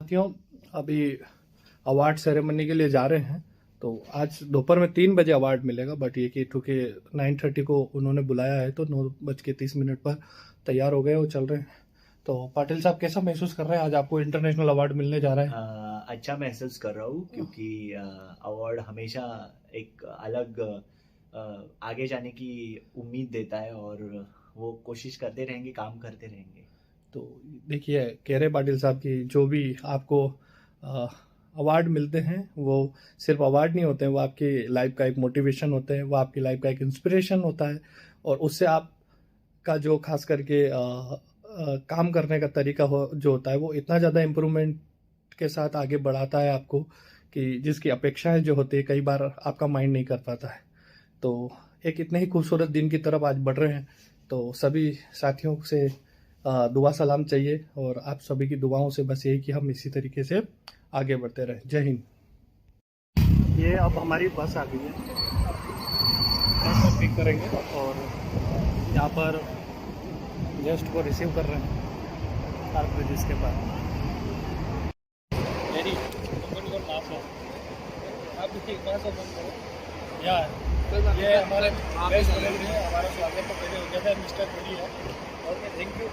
क्यों अभी award ceremony के लिए जा रहे हैं। तो आज दोपहर में 3 बजे अवार्ड मिलेगा, बट ये कि चूँकि 9:30 को उन्होंने बुलाया है तो 9:30 पर तैयार हो गए और चल रहे हैं। तो पाटिल साहब कैसा महसूस कर रहे हैं, आज आपको इंटरनेशनल अवार्ड मिलने जा रहा है? अच्छा महसूस कर रहा हूँ क्योंकि अवार्ड हमेशा एक अलग आगे जाने की उम्मीद देता है और वो कोशिश करते रहेंगे, काम करते रहेंगे। तो देखिए, कह रहे पाटिल साहब की जो भी आपको अवार्ड मिलते हैं वो सिर्फ अवार्ड नहीं होते हैं, वो आपकी लाइफ का एक मोटिवेशन होते हैं, वो आपकी लाइफ का एक इंस्पिरेशन होता है। और उससे आपका जो खास करके काम करने का तरीका जो होता है वो इतना ज़्यादा इम्प्रूवमेंट के साथ आगे बढ़ाता है आपको कि जिसकी अपेक्षाएं जो होती है कई बार आपका माइंड नहीं कर पाता है। तो एक इतने ही खूबसूरत दिन की तरफ आज बढ़ रहे हैं। तो सभी साथियों से दुआ सलाम चाहिए और आप सभी की दुआओं से बस यही कि हम इसी तरीके से आगे बढ़ते रहें। जय हिंद। ये अब हमारी बस आ गई है, बस को पिक करेंगे और यहाँ पर गेस्ट को रिसीव कर रहे हैं पार्क ब्रिज के पास। ये हमारे बेस्ट फ्रेंड है, हमारा स्वागत तो पहले हो गया था, मिस्टर कोहली है। Okay, thank you.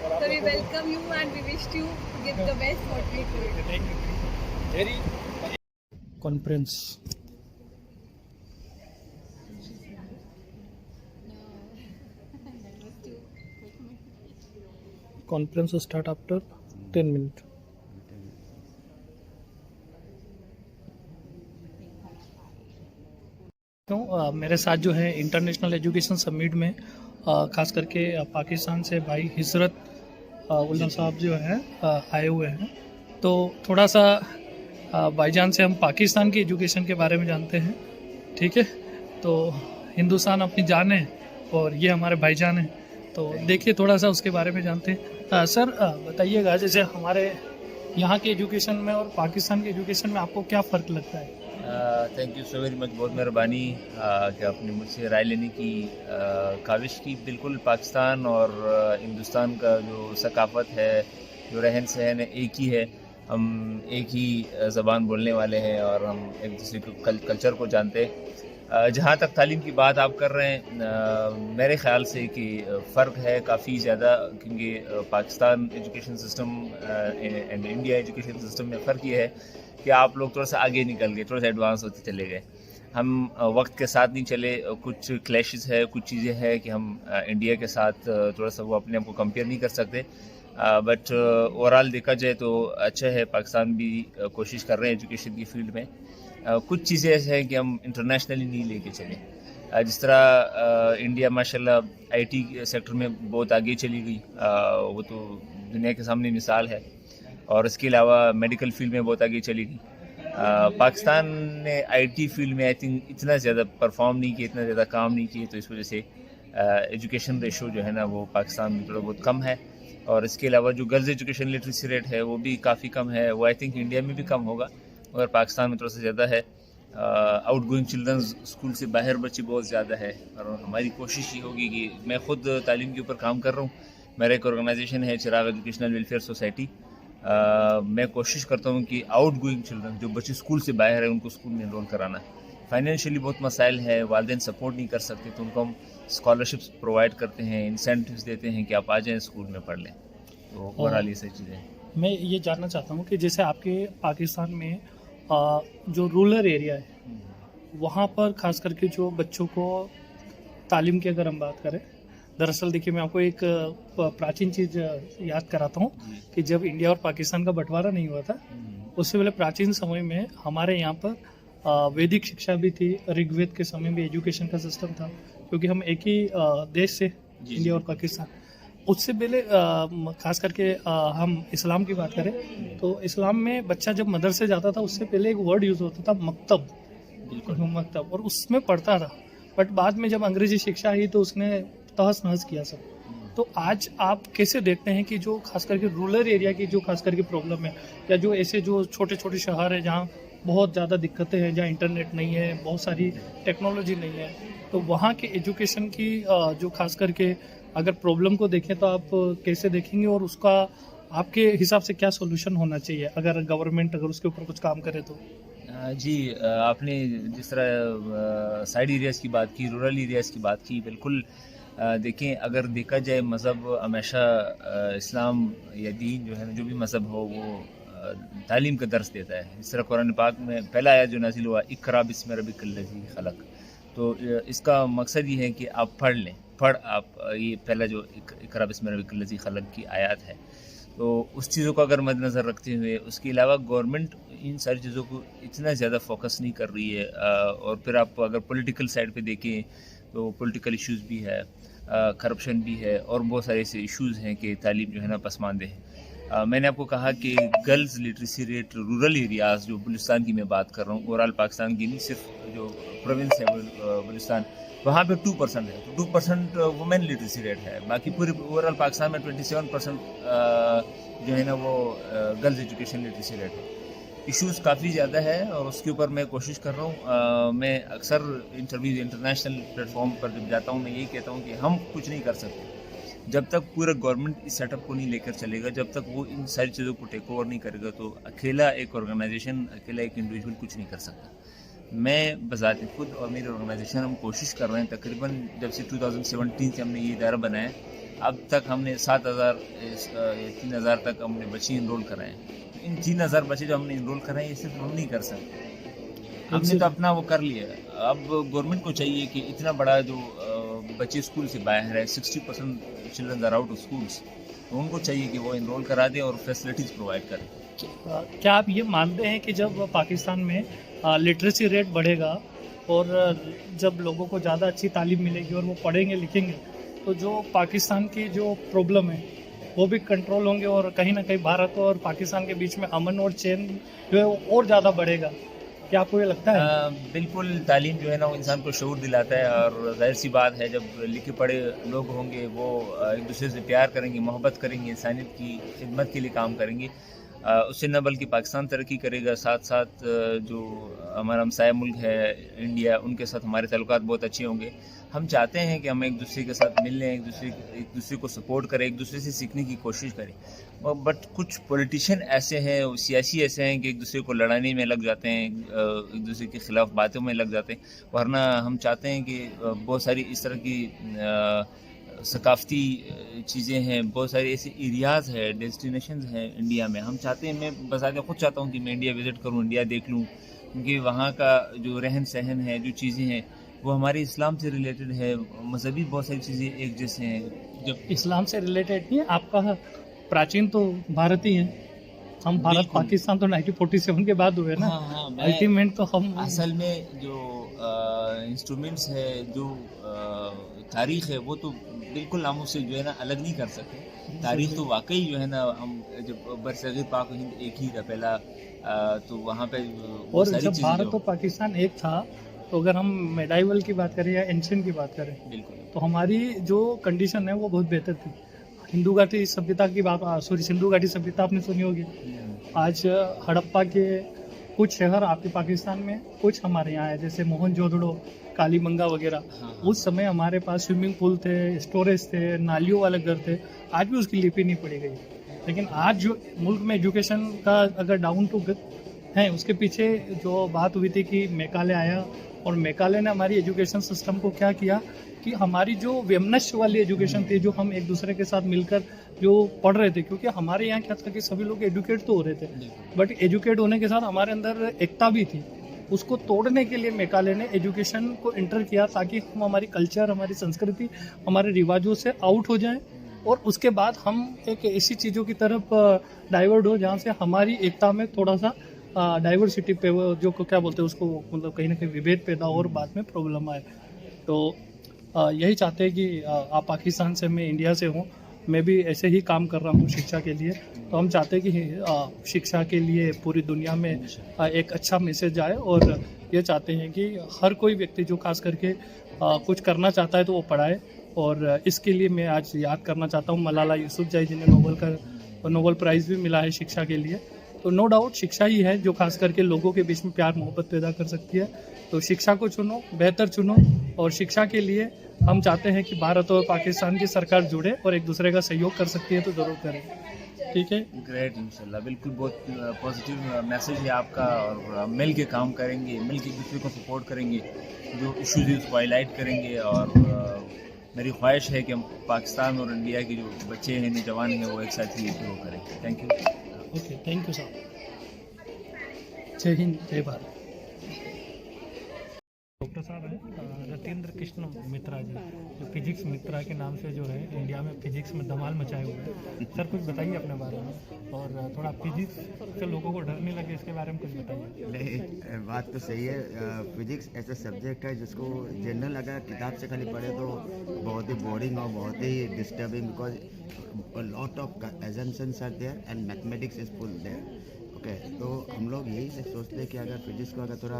So we welcome you and we wish you to give the best what we could. Thank you. Very conference. Conference will start after 10 minutes. तो मेरे साथ जो है इंटरनेशनल एजुकेशन समिट में खास करके पाकिस्तान से भाई हिजरत उल्ला साहब जो हैं आए हुए हैं। तो थोड़ा सा भाईजान से हम पाकिस्तान की एजुकेशन के बारे में जानते हैं, ठीक है। तो हिंदुस्तान अपनी जान है और ये हमारे भाईजान हैं, तो देखिए थोड़ा सा उसके बारे में जानते हैं। सर बताइएगा, जैसे हमारे यहाँ के एजुकेशन में और पाकिस्तान के एजुकेशन में आपको क्या फ़र्क लगता है? Thank you so very much, बहुत मेहरबानी कि आपने मुझसे राय लेने की काविश की। बिल्कुल पाकिस्तान और हिंदुस्तान का जो सकाफ़त है, जो रहन सहन है, एक ही है। हम एक ही ज़बान बोलने वाले हैं और हम एक दूसरे को कल्चर को जानते हैं। जहाँ तक तालीम की बात आप कर रहे हैं, मेरे ख़्याल से कि फ़र्क है काफ़ी ज़्यादा, क्योंकि Pakistan education system and India education system में फ़र्क ये है कि आप लोग थोड़ा सा आगे निकल गए, थोड़ा सा एडवांस होते चले गए। हम वक्त के साथ नहीं चले, कुछ क्लैशेस है, कुछ चीज़ें हैं कि हम इंडिया के साथ थोड़ा सा वो अपने आप को कंपेयर नहीं कर सकते। बट ओवरऑल देखा जाए तो अच्छा है, पाकिस्तान भी कोशिश कर रहे हैं एजुकेशन की फील्ड में। कुछ चीज़ें ऐसे हैं कि हम इंटरनेशनली नहीं लेके चले। जिस तरह इंडिया माशाल्लाह आईटी सेक्टर में बहुत आगे चली गई, वो तो दुनिया के सामने मिसाल है। और इसके अलावा मेडिकल फील्ड में बहुत आगे चली गई। पाकिस्तान ने आईटी फील्ड में आई थिंक इतना ज़्यादा परफॉर्म नहीं किया, इतना ज़्यादा काम नहीं किए, तो इस वजह से एजुकेशन रेशो जो है ना वो पाकिस्तान में थोड़ा बहुत कम है। और इसके अलावा जो गर्ल्स एजुकेशन लिटरेसी रेट है वो भी काफ़ी कम है। वो आई थिंक इंडिया में भी कम होगा मगर पाकिस्तान में थोड़ा सा ज़्यादा है। आउट गोइंग चिल्ड्रंस स्कूल से बाहर बच्चे बहुत ज़्यादा है और हमारी कोशिश ये होगी कि मैं ख़ुद तालीम के ऊपर काम कर रहा हूँ। मेरा एक ऑर्गेनाइजेशन है चिराग एजुकेशनल वेलफेयर सोसाइटी। मैं कोशिश करता हूँ कि आउट गोइंग चिल्ड्रन जो बच्चे स्कूल से बाहर हैं उनको स्कूल में इनरोल कराना। फाइनेंशियली बहुत मसाइल है, वालिदैन सपोर्ट नहीं कर सकते, तो उनको हम स्कॉलरशिप्स प्रोवाइड करते हैं, इंसेंटिव्स देते हैं कि आप आ जाएँ स्कूल में पढ़ लें। तो ओवरऑल ये सही चीज़ें। मैं ये जानना चाहता हूँ कि जैसे आपके पाकिस्तान में जो रूरल एरिया है वहाँ पर खास करके जो बच्चों को तालीम की अगर हम बात करें, दरअसल देखिए मैं आपको एक प्राचीन चीज़ याद कराता हूँ कि जब इंडिया और पाकिस्तान का बंटवारा नहीं हुआ था उससे पहले प्राचीन समय में हमारे यहाँ पर वैदिक शिक्षा भी थी, ऋग्वेद के समय में एजुकेशन का सिस्टम था, क्योंकि हम एक ही देश से इंडिया और पाकिस्तान। उससे पहले खास करके हम इस्लाम की बात करें तो इस्लाम में बच्चा जब मदरसे जाता था उससे पहले एक वर्ड यूज़ होता था मकतब, मकतब, और उसमें पढ़ता था। बट बाद में जब अंग्रेजी शिक्षा आई तो उसने तहस नहस किया सब। तो आज आप कैसे देखते हैं कि जो खास करके रूरल एरिया की जो खास करके प्रॉब्लम है, या जो ऐसे जो छोटे छोटे शहर है जहाँ बहुत ज़्यादा दिक्कतें हैं, जहाँ इंटरनेट नहीं है, बहुत सारी टेक्नोलॉजी नहीं है, तो वहाँ के एजुकेशन की जो खास करके अगर प्रॉब्लम को देखें तो आप कैसे देखेंगे और उसका आपके हिसाब से क्या सोल्यूशन होना चाहिए अगर गवर्नमेंट अगर उसके ऊपर कुछ काम करे तो? जी, आपने जिस तरह साइड एरियाज़ की बात की, रूरल एरियाज़ की बात की, बिल्कुल देखें, अगर देखा जाए मज़हब हमेशा इस्लाम या दीन जो है ना, जो भी मज़हब हो वो तालीम का दर्स देता है। इस तरह कुरान पाक में पहला आयत जो नाज़िल हुआ, इक़रा बिस्मि रब्बिकल्लज़ी खलक़, तो इसका मकसद ये है कि आप पढ़ लें, ये पहला जो इक़रा बिस्मि रब्बिकल्लज़ी खलक़ की आयत है, तो उस चीज़ों को अगर मद्देनज़र रखते हुए, उसके अलावा गवर्नमेंट इन सारी चीज़ों को इतना ज़्यादा फोकस नहीं कर रही है। और फिर आप अगर पॉलिटिकल साइड पे देखें तो पॉलिटिकल इश्यूज़ भी है, करप्शन भी है, और बहुत सारे ऐसे इश्यूज़ हैं कि तालीम जो है ना पसमानदे है। मैंने आपको कहा कि girls literacy rate rural areas, जो बलूचिस्तान की मैं बात कर रहा हूँ, ओवरऑल पाकिस्तान की नहीं, सिर्फ जो प्रोविंस है बलूचिस्तान, वहाँ पे 2% है, तो 2% वुमेन लिटरेसी रेट है। बाकी पूरे ओवरऑल पाकिस्तान में 27% जो है ना वो गर्ल्स एजुकेशन लिटरेसी रेट है। इश्यूज़ काफ़ी ज़्यादा है और उसके ऊपर मैं कोशिश कर रहा हूँ। मैं अक्सर इंटरव्यू इंटरनेशनल प्लेटफॉर्म पर जब जाता हूँ, मैं यही कहता हूँ कि हम कुछ नहीं कर सकते जब तक पूरा गवर्नमेंट इस सेटअप को नहीं लेकर चलेगा, जब तक वो इन सारी चीज़ों को टेक ओवर नहीं करेगा, तो अकेला एक ऑर्गेनाइजेशन, अकेला एक इंडिविजुअल कुछ नहीं कर सकता। मैं बज़ात खुद और मेरी ऑर्गेनाइजेशन हम कोशिश कर रहे हैं, तकरीबन जब से 2017 से हमने ये इदारा बनाया, अब तक हमने 7,000 या 3,000 तक हमने बच्चे इनरोल कराए हैं। इन 3,000 बच्चे जो हमने इनरोल कराए, ये सिर्फ हम नहीं कर सकते, हमने तो अपना वो कर लिया। अब गवर्नमेंट को चाहिए कि इतना बड़ा जो बच्चे स्कूल से बाहर है, 60% children are out of schools, तो उनको चाहिए कि वो इनरोल करा दें और फैसिलिटीज़ प्रोवाइड करें। क्या आप ये मानते हैं कि जब पाकिस्तान में लिटरेसी रेट बढ़ेगा और जब लोगों को ज़्यादा अच्छी तालीम मिलेगी और वो पढ़ेंगे लिखेंगे, तो जो पाकिस्तान की जो प्रॉब्लम है वो भी कंट्रोल होंगे और कहीं ना कहीं भारत और पाकिस्तान के बीच में अमन और चैन जो है वो और ज़्यादा बढ़ेगा? क्या आपको ये लगता है? बिल्कुल, तालीम जो है ना वो इंसान को शऊर दिलाता है, और जाहिर सी बात है जब लिखे पढ़े लोग होंगे वो एक दूसरे से प्यार करेंगे, मोहब्बत करेंगे, इंसानियत की खिदमत के लिए काम करेंगे। उससे न बल्कि पाकिस्तान तरक्की करेगा, साथ साथ जो हमारा हमसाया मुल्क है इंडिया, उनके साथ हमारे ताल्लुकात बहुत अच्छे होंगे। हम चाहते हैं कि हम एक दूसरे के साथ मिल लें, एक दूसरे को सपोर्ट करें, एक दूसरे से सीखने की कोशिश करें। बट कुछ पॉलिटिशियन ऐसे हैं, सियासी ऐसे हैं कि एक दूसरे को लड़ाने में लग जाते हैं, एक दूसरे के ख़िलाफ़ बातों में लग जाते हैं। वरना हम चाहते हैं कि बहुत सारी इस तरह की सकाफ़ती चीज़ें हैं, बहुत सारे ऐसे एरियाज़ हैं, डेस्टिनेशंस हैं इंडिया में। हम चाहते हैं, मैं बज़ाते खुद चाहता हूँ कि मैं इंडिया विज़िट करूँ, इंडिया देख लूँ, क्योंकि वहाँ का जो रहन सहन है, जो चीज़ें हैं, वो हमारे इस्लाम से रिलेटेड है, मजहबी बहुत सारी चीज़ें एक जैसे हैं। जब इस्लाम से रिलेटेड नहीं है, आपका प्राचीन तो भारत ही है। हम भारत पाकिस्तान तो 1947 के बाद हुए ना। अल्टीमेट तो हम असल में जो इंस्ट्रूमेंट्स है, जो तारीख़ है, वो तो बिल्कुल हम उससे जो है ना अलग नहीं कर सकते। तारीख़ तो वाकई जो है ना, हम जब बरसग़ीर पाक हिंद एक ही था पहला, तो वहाँ पे और जब भारत और पाकिस्तान एक था, तो अगर हम मेडाइवल की बात करें या एंशियंट की बात करें, बिल्कुल, तो हमारी जो कंडीशन है वो बहुत बेहतर थी। सिंधु घाटी सभ्यता की बात, सिंधु घाटी सभ्यता आपने सुनी होगी। आज हड़प्पा के कुछ शहर आपके पाकिस्तान में, कुछ हमारे यहाँ है, जैसे मोहनजोदड़ो, कालीबंगा वगैरह। उस समय हमारे पास स्विमिंग पूल थे, स्टोरेज थे, नालियों वाले घर थे, आज भी उसकी लिपि नहीं पड़ी गई। लेकिन आज जो मुल्क में एजुकेशन का अगर डाउन टू है, उसके पीछे जो बात हुई थी कि मेकाले आया, और मेकाले ने हमारी एजुकेशन सिस्टम को क्या किया कि हमारी जो वैमनस्य वाली एजुकेशन थी, जो हम एक दूसरे के साथ मिलकर जो पढ़ रहे थे, क्योंकि हमारे यहाँ क्या था कि सभी लोग एजुकेट तो हो रहे थे, बट एजुकेट होने के साथ हमारे अंदर एकता भी थी। उसको तोड़ने के लिए मेकाले ने एजुकेशन को इंटर किया, ताकि हम हमारी कल्चर, हमारी संस्कृति, हमारे रिवाजों से आउट हो जाएं, और उसके बाद हम एक ऐसी चीज़ों की तरफ डाइवर्ट हो जहाँ से हमारी एकता में थोड़ा सा डाइवर्सिटी पे जो क्या बोलते हैं उसको, मतलब कहीं ना कहीं विभेद पैदा हो और बाद में प्रॉब्लम आए। तो यही चाहते हैं कि आप पाकिस्तान से, मैं इंडिया से हूँ, मैं भी ऐसे ही काम कर रहा हूँ शिक्षा के लिए। तो हम चाहते हैं कि शिक्षा के लिए पूरी दुनिया में एक अच्छा मैसेज आए, और ये चाहते हैं कि हर कोई व्यक्ति जो खास करके कुछ करना चाहता है तो वो पढ़ाए। और इसके लिए मैं आज याद करना चाहता हूँ मलाला यूसुफजई, जिन्हें नोबेल प्राइज़ भी मिला है शिक्षा के लिए। तो नो डाउट शिक्षा ही है जो खास करके लोगों के बीच में प्यार मोहब्बत पैदा कर सकती है। तो शिक्षा को चुनो, बेहतर चुनो, और शिक्षा के लिए हम चाहते हैं कि भारत और पाकिस्तान की सरकार जुड़े और एक दूसरे का सहयोग कर सकती है तो ज़रूर करें। ठीक है। ग्रेट, इंशाल्लाह बिल्कुल बहुत पॉजिटिव मैसेज है आपका। और मिल के काम करेंगे, मिल के एक दूसरे को सपोर्ट करेंगे, जो इश्यूज है उसको हाईलाइट करेंगे। और मेरी ख्वाहिश है कि हम पाकिस्तान और इंडिया के जो बच्चे हैं, नौजवान हैं, वो एक साथ ही ग्रो करें। Thank you. Okay, thank you sir. जय हिंद, जय भारत। डॉक्टर साहब हैं रतेंद्र कृष्ण मित्रा जी, जो फिजिक्स मित्रा के नाम से जो है इंडिया में फिजिक्स में धमाल मचाए हुए हैं। सर कुछ बताइए अपने बारे में, और थोड़ा फिजिक्स से लोगों को डर नहीं लगे इसके बारे में कुछ बताइए। नहीं, बात तो सही है। फिजिक्स ऐसा सब्जेक्ट है जिसको जनरल अगर किताब से खाली पढ़े तो बहुत ही बोरिंग और बहुत ही disturbing, because lot of assumptions are there and mathematics is full there. Okay, तो हम लोग यही से सोचते हैं कि अगर फिजिक्स को अगर थोड़ा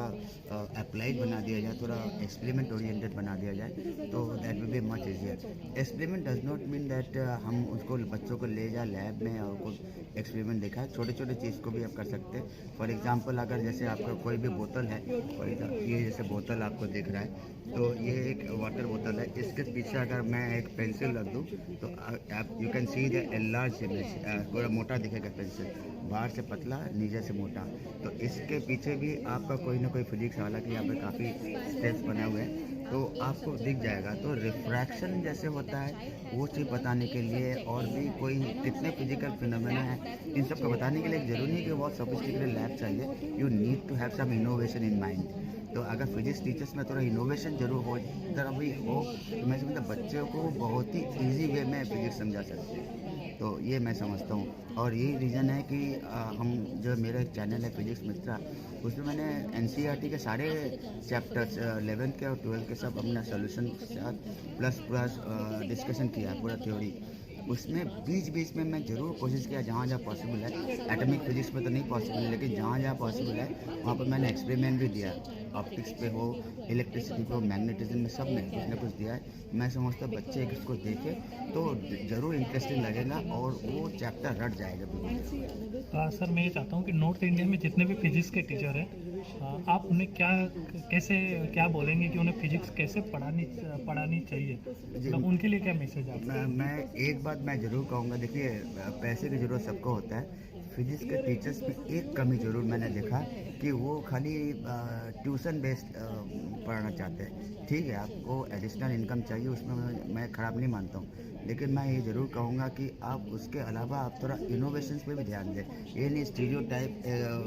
अप्लाइड बना दिया जाए, थोड़ा एक्सपेरिमेंट ओरिएंटेड बना दिया जाए, तो that will be much easier. Experiment does not mean that हम उसको बच्चों को ले जाए लैब में और कुछ एक्सपेरिमेंट दिखाए। छोटे छोटे चीज़ को भी आप कर सकते हैं। फॉर एग्जांपल, अगर जैसे आपका कोई भी बोतल है, फॉर एग्जाम्पल ये जैसे बोतल आपको दिख रहा है, तो ये एक वाटर बोतल है। इसके पीछे अगर मैं एक पेंसिल रख दूँ तो आप you can see the large image, पूरा मोटा दिखेगा पेंसिल, बाहर से पतला नीचे से मोटा। तो इसके पीछे भी आपका कोई ना कोई फिजिक्स, हालांकि यहाँ पे काफ़ी स्टेप्स बने हुए हैं, तो आपको दिख जाएगा। तो रिफ्रैक्शन जैसे होता है वो चीज़ बताने के लिए, और भी कोई कितने फिजिकल फिनोमेना है, इन सब को बताने के लिए जरूरी नहीं कि बहुत सोफिस्टिकेटेड लैब चाहिए। You need to have some innovation in mind. तो अगर फिजिक्स टीचर्स में थोड़ा इनोवेशन जरूर हो, तरह भी हो, तो मैं समझता बच्चों को बहुत ही ईजी वे में फिजिक्स समझा सकते हैं। तो ये मैं समझता हूँ, और यही रीज़न है कि हम जो मेरा एक चैनल है फिजिक्स मित्रा, उसमें मैंने NCERT के सारे चैप्टर्स 11th के और 12th के सब अपना सोल्यूशन के साथ प्लस डिस्कशन किया, पूरा थ्योरी। उसमें बीच बीच में मैं ज़रूर कोशिश किया जहाँ जहाँ पॉसिबल है। एटॉमिक फिजिक्स में तो नहीं पॉसिबल है, लेकिन जहाँ जहाँ पॉसिबल है वहाँ पर मैंने एक्सपेरिमेंट भी दिया। ऑप्टिक्स पे हो, इलेक्ट्रिसिटी पे हो, मैग्नेटिज्म में, सब में कुछ ना कुछ दिया है। मैं समझता बच्चे अगर इसको देखें तो ज़रूर इंटरेस्टिंग लगेगा और वो चैप्टर रट जाएगा बिल्कुल। सर मैं ये चाहता हूँ कि नॉर्थ इंडिया में जितने भी फिजिक्स के टीचर हैं, आप उन्हें क्या बोलेंगे कि उन्हें फिजिक्स कैसे पढ़ानी चाहिए, मतलब उनके लिए क्या मैसेज है? मैं एक बात मैं ज़रूर कहूँगा, देखिए पैसे की ज़रूरत सबको होता है। फिजिक्स के टीचर्स में एक कमी ज़रूर मैंने देखा कि वो खाली ट्यूशन बेस्ड पढ़ाना चाहते हैं। ठीक है, आपको एडिशनल इनकम चाहिए, उसमें मैं ख़राब नहीं मानता हूँ, लेकिन मैं ये ज़रूर कहूँगा कि आप उसके अलावा आप थोड़ा इनोवेशंस पे भी ध्यान दें। ये नहीं स्टीरियोटाइप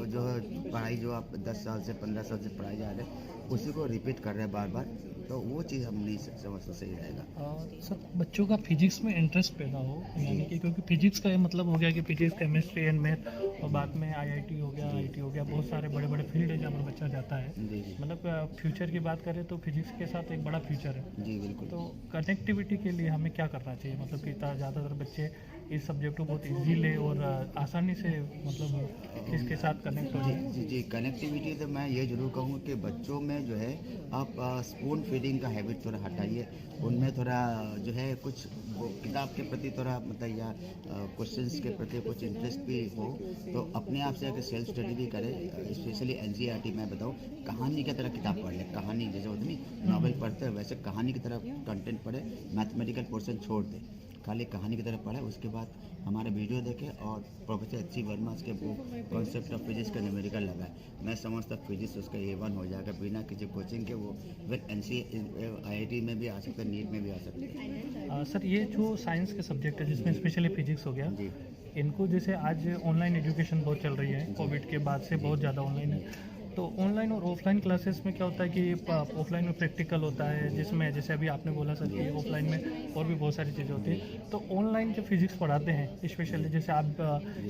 जो पढ़ाई जो आप 10 साल से 15 साल से पढ़ाई जा रहे हैं उसी को रिपीट कर रहे हैं बार बार, तो वो चीज़ हम नहीं समझ तो सही रहेगा। सर बच्चों का फिजिक्स में इंटरेस्ट पैदा हो, यानी कि क्योंकि फिजिक्स का ये मतलब हो गया कि फिजिक्स, केमिस्ट्री एंड मैथ, और बाद में IIT हो गया, IIT हो गया, बहुत सारे बड़े बड़े फील्ड है जहाँ पर बच्चा जाता है। मतलब फ्यूचर की बात करें तो फिजिक्स के साथ एक बड़ा फ्यूचर है। जी बिल्कुल। तो कनेक्टिविटी के लिए हमें क्या करना चाहिए, मतलब कि ज़्यादातर बच्चे इस सब्जेक्ट को बहुत इजीली और आसानी से मतलब इसके साथ कनेक्ट हो जाए? जी, कनेक्टिविटी तो मैं ये जरूर कहूँगा कि बच्चों में जो है आप स्पून फीडिंग का हैबिट थोड़ा हटाइए। उनमें थोड़ा जो है कुछ वो किताब के प्रति थोड़ा मतलब या क्वेश्चंस के प्रति कुछ इंटरेस्ट भी हो, तो अपने आप से अगर सेल्फ स्टडी भी करें। स्पेशली NCERT मैं बताऊँ, कहानी की तरह किताब पढ़ लें। कहानी जैसे होती नहीं, नॉवेल पढ़ते हैं वैसे कहानी की तरह कंटेंट पढ़े, मैथमेटिकल पोर्शन छोड़ दें, खाली कहानी की तरह पढ़े। उसके बाद हमारे वीडियो देखें और प्रोफेसर HC वर्मा के बुक कॉन्सेप्ट ऑफ फिजिक्स का न्यूमेरिकल लगाए। मैं समझता फिजिक्स उसका A1 हो जाएगा बिना किसी कोचिंग के। वो फिर IIT में भी आ सकते हैं, नीट में भी आ सकते हैं। सर ये जो साइंस के सब्जेक्ट है जिसमें स्पेशली फिजिक्स हो गया, जी, इनको जैसे आज ऑनलाइन एजुकेशन बहुत चल रही है, कोविड के बाद से बहुत ज़्यादा ऑनलाइन है, तो ऑनलाइन और ऑफलाइन क्लासेस में क्या होता है कि ऑफलाइन में प्रैक्टिकल होता है, जिसमें जैसे अभी आपने बोला सर कि ऑफलाइन में और भी बहुत सारी चीज़ें होती हैं, तो ऑनलाइन जो फिजिक्स पढ़ाते हैं स्पेशली, जैसे आप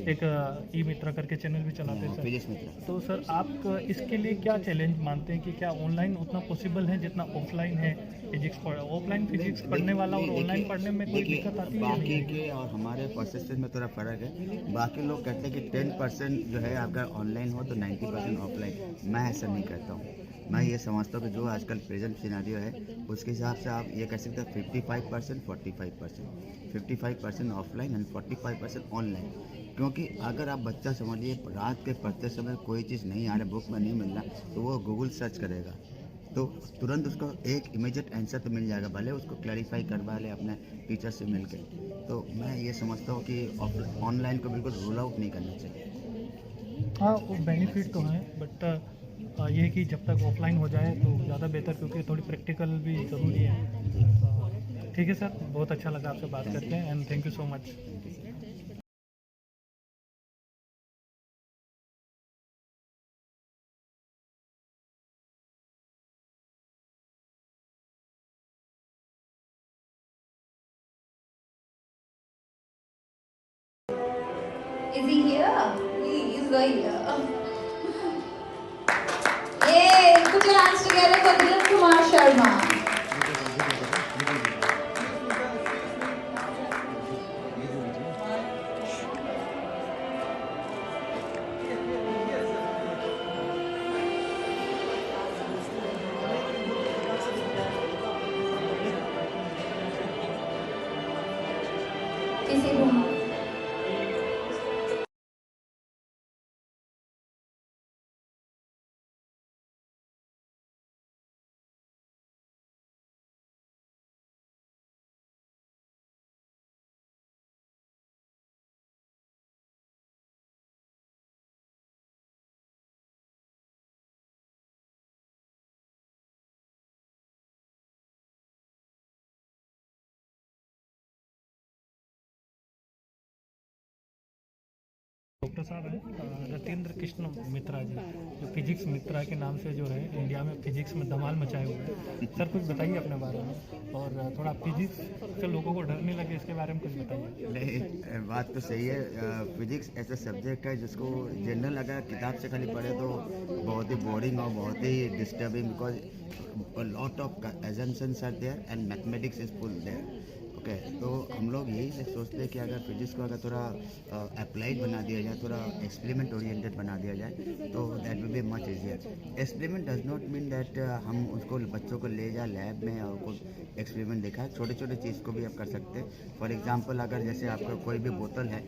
एक ई मित्रा करके चैनल भी चलाते हैं फिजिक्स सर, मित्र। तो सर आप इसके लिए क्या चैलेंज मानते हैं कि क्या ऑनलाइन उतना पॉसिबल है जितना ऑफलाइन है फिजिक्स ऑफलाइन फिजिक्स पढ़ने वाला और ऑनलाइन पढ़ने में कोई दिक्कत आती है? बाकी के और हमारे परसेप्शन में थोड़ा फ़र्क है। बाकी लोग कहते हैं कि 10% जो है अगर ऑनलाइन हो तो 90% ऑफलाइन। मैं ऐसा नहीं कहता हूँ। मैं ये समझता हूँ कि जो आजकल प्रेजेंट सिनेरियो है उसके हिसाब से आप ये कह सकते हैं 55% 45%, 55% ऑफलाइन एंड 45% ऑनलाइन। क्योंकि अगर आप बच्चा समझिए रात के पढ़ते समय कोई चीज़ नहीं आ रहा, बुक में नहीं मिल रहा, तो वो गूगल सर्च करेगा तो तुरंत उसको एक इमीडिएट आंसर तो मिल जाएगा, भले उसको क्लैरिफाई करवा ले अपने टीचर से मिल के। तो मैं ये समझता हूँ कि ऑनलाइन को बिल्कुल रूल आउट नहीं करना चाहिए। हाँ, वो बेनिफिट तो है, बट ये है कि जब तक ऑफलाइन हो जाए तो ज़्यादा बेहतर, क्योंकि थोड़ी प्रैक्टिकल भी ज़रूरी है। ठीक है सर, बहुत अच्छा लगा आपसे बात करके, and thank you so much. Is he here? He's right here. Yay! Put your hands together for Dilip Kumar Sharma. किसी को डॉक्टर साहब हैं रतेंद्र कृष्ण मित्रा जी, जो फिजिक्स मित्रा के नाम से जो है इंडिया में फिजिक्स में धमाल मचाए हुए हैं। सर कुछ बताइए अपने बारे में, और थोड़ा फिजिक्स से लोगों को डर नहीं लगे इसके बारे में कुछ बताइए। नहीं, बात तो सही है। फिजिक्स ऐसा सब्जेक्ट है जिसको जनरल अगर किताब से खाली पढ़े तो बहुत ही बोरिंग और बहुत ही disturbing, because lot of assumptions are there and mathematics is full there. Okay, तो हम लोग यही से सोचते हैं कि अगर फिजिक्स को अगर थोड़ा अप्लाइड बना दिया जाए, थोड़ा एक्सपेरिमेंट ओरिएंटेड बना दिया जाए, तो that will be much easier. Experiment does not mean that हम उसको बच्चों को ले जाए लैब में और कुछ एक्सपेरिमेंट दिखाए। छोटे छोटे चीज़ को भी आप कर सकते हैं। फॉर एग्जांपल, अगर जैसे आपका कोई भी बोतल है,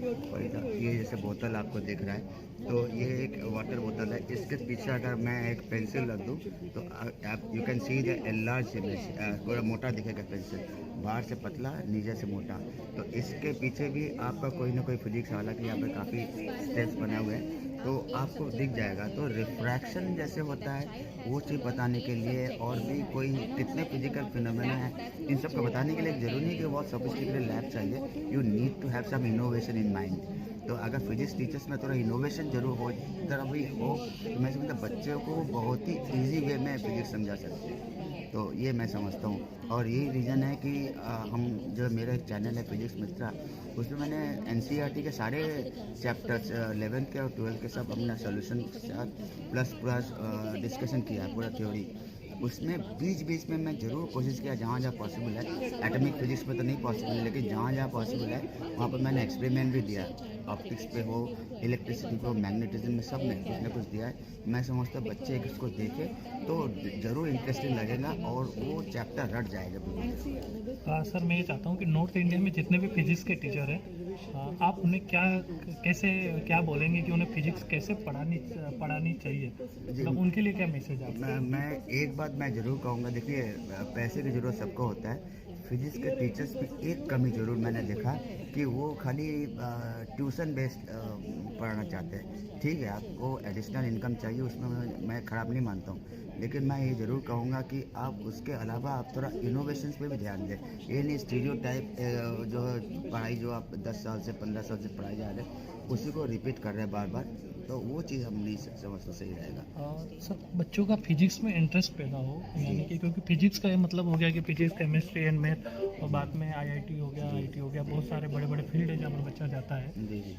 ये जैसे बोतल आपको दिख रहा है, तो ये एक वाटर बोतल है। इसके पीछे अगर मैं एक पेंसिल रख दूँ तो आप you can see the large image, थोड़ा मोटा दिखेगा पेंसिल, बाहर से पतला नीचे से मोटा। तो इसके पीछे भी आपका कोई ना कोई फिजिक्स, हालांकि यहाँ पे काफ़ी स्टेप्स बने हुए हैं, तो आपको दिख जाएगा। तो रिफ्रैक्शन जैसे होता है वो चीज़ बताने के लिए, और भी कोई कितने फिजिकल फिनोमेना हैं, इन सब को बताने के लिए जरूरी नहीं कि बहुत सोफिस्टिकेटेड लैब चाहिए। You need to have some innovation in mind. तो अगर फिजिक्स टीचर्स में थोड़ा इनोवेशन जरूर हो, तरह भी हो, तो मैं समझता बच्चों को बहुत ही ईजी वे में फिजिक्स समझा सकते हैं। तो ये मैं समझता हूँ, और यही रीज़न है कि हम जो मेरा एक चैनल है फिजिक्स मित्रा, उसमें मैंने NCERT के सारे चैप्टर्स 11th के और 12th के सब अपना सोल्यूशन के साथ प्लस पूरा डिस्कशन किया है, पूरा थ्योरी। उसमें बीच में मैं ज़रूर कोशिश किया जहाँ जहाँ पॉसिबल है। एटॉमिक फिजिक्स में तो नहीं पॉसिबल है, लेकिन जहाँ जहाँ पॉसिबल है वहाँ पर मैंने एक्सपेरिमेंट भी दिया। ऑप्टिक्स पे हो, इलेक्ट्रिसिटी पे हो, मैग्नेटिज्म में, सब में कुछ ना कुछ दिया है। मैं समझता हूँ बच्चे इसको देखें तो ज़रूर इंटरेस्टिंग लगेगा और वो चैप्टर रट जाएगा। सर मैं ये चाहता हूँ कि नॉर्थ इंडिया में जितने भी फिजिक्स के टीचर हैं, आप उन्हें क्या बोलेंगे कि उन्हें फिजिक्स कैसे पढ़ानी चाहिए, तो उनके लिए क्या मैसेज आप? मैं एक बात मैं ज़रूर कहूँगा, देखिए पैसे की ज़रूरत सबको होता है। फिजिक्स के टीचर्स में एक कमी ज़रूर मैंने देखा कि वो खाली ट्यूशन बेस्ड पढ़ाना चाहते हैं। ठीक है, आपको एडिशनल इनकम चाहिए, उसमें मैं ख़राब नहीं मानता हूँ, लेकिन मैं ये ज़रूर कहूँगा कि आप उसके अलावा आप थोड़ा इनोवेशंस पे भी ध्यान दें। ये नहीं स्टीरियोटाइप जो पढ़ाई जो आप 10 साल से 15 साल से पढ़ाई जा रहे हैं उसी को रिपीट कर रहे हैं बार बार, तो वो चीज़ हम नहीं समझते सही रहेगा। सर बच्चों का फिजिक्स में इंटरेस्ट पैदा हो, यानी कि क्योंकि फिजिक्स का ये मतलब हो गया कि फिजिक्स, केमिस्ट्री एंड मैथ, और बाद में IIT हो गया, IIT हो गया, बहुत सारे बड़े बड़े फील्ड है जहाँ पर बच्चा जाता है।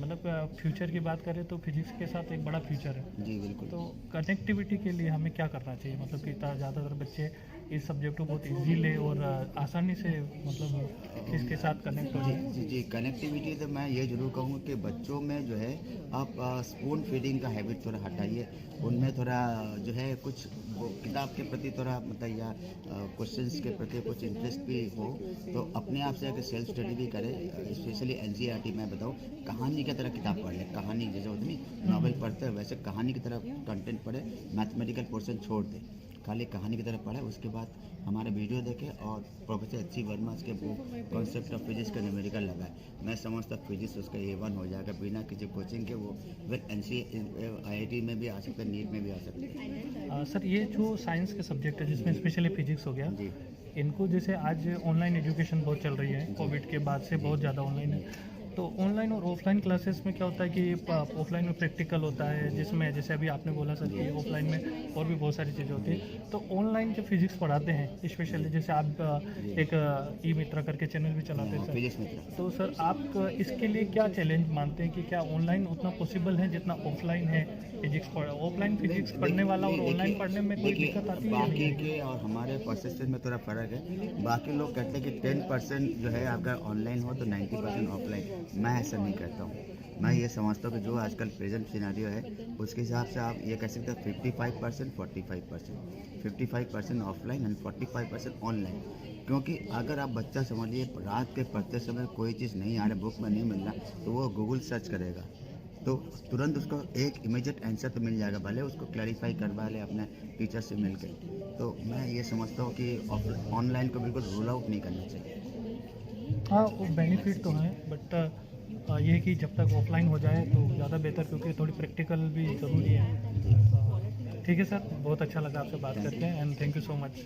मतलब फ्यूचर की बात करें तो फिजिक्स के साथ एक बड़ा फ्यूचर है। जी बिल्कुल। तो कनेक्टिविटी के लिए हमें क्या करना चाहिए, मतलब कि ज़्यादातर बच्चे इस सब्जेक्ट को बहुत ईजी ले और आसानी से मतलब इसके साथ कनेक्ट हो जाए? जी, कनेक्टिविटी तो मैं ये ज़रूर कहूँगा कि बच्चों में जो है आप स्पून फीडिंग का हैबिट थोड़ा हटाइए। उनमें थोड़ा जो है कुछ वो किताब के प्रति थोड़ा मतलब या क्वेश्चंस के प्रति कुछ इंटरेस्ट भी हो, तो अपने आप से अगर सेल्फ स्टडी भी करें। स्पेशली NCERT मैं बताऊँ, कहानी की तरह किताब पढ़ लें। कहानी जैसे होती नहीं, नॉवेल पढ़ते हैं वैसे कहानी की तरह कंटेंट पढ़े, मैथमेटिकल पोर्शन छोड़ दें। खाली कहानी की तरह पढ़े, उसके बाद हमारे वीडियो देखे और प्रोफेसर एच सी वर्मा के कॉन्सेप्ट ऑफ फिजिक्स का न्यूमेरिकल लगाए। मैं समझता फिजिक्स उसका A1 हो जाएगा बिना किसी कोचिंग के। वो फिर IIT में भी आ सकते हैं, नीट में भी आ सकते हैं। सर ये जो साइंस के सब्जेक्ट है जिसमें स्पेशली फिजिक्स हो गया, जी इनको जैसे आज ऑनलाइन एजुकेशन बहुत चल रही है, कोविड के बाद से बहुत ज़्यादा ऑनलाइन है, तो ऑनलाइन और ऑफलाइन क्लासेस में क्या होता है कि ऑफलाइन में प्रैक्टिकल होता है, जिसमें जैसे अभी आपने बोला सर कि ऑफलाइन में और भी बहुत सारी चीज़ें होती हैं, तो ऑनलाइन जो फिजिक्स पढ़ाते हैं स्पेशली, जैसे आप एक ई मित्रा करके चैनल भी चलाते हैं फिजिक्स सर, मित्र। तो सर आप इसके लिए क्या चैलेंज मानते हैं कि क्या ऑनलाइन उतना पॉसिबल है जितना ऑफलाइन है फिजिक्स ऑफलाइन फिजिक्स पढ़ने वाला और ऑनलाइन पढ़ने में कोई देखिए, दिक्कत आती है? बाकी के और हमारे परसेंटेज में थोड़ा फर्क है। बाकी लोग कहते हैं कि 10% जो है आपका ऑनलाइन हो तो 90% ऑफलाइन। मैं ऐसा नहीं करता हूँ। मैं ये समझता हूँ कि जो आजकल प्रेजेंट सिनेरियो है उसके हिसाब से आप ये कह सकते हैं 55% 45%, 55% ऑफलाइन एंड 45% ऑनलाइन। क्योंकि अगर आप बच्चा समझिए रात के पढ़ते समय कोई चीज़ नहीं आ रहा, बुक में नहीं मिल रहा, तो वो गूगल सर्च करेगा तो तुरंत उसको एक इमीडिएट आंसर तो मिल जाएगा, भले उसको क्लैरिफाई करवा ले अपने टीचर से मिलकर। तो मैं ये समझता हूँ कि ऑनलाइन को बिल्कुल रूल आउट नहीं करना चाहिए। हाँ, वो बेनिफिट तो है, बट ये है कि जब तक ऑफलाइन हो जाए तो ज़्यादा बेहतर, क्योंकि थोड़ी प्रैक्टिकल भी ज़रूरी है। ठीक है सर, बहुत अच्छा लगा आपसे बात करके, and thank you so much.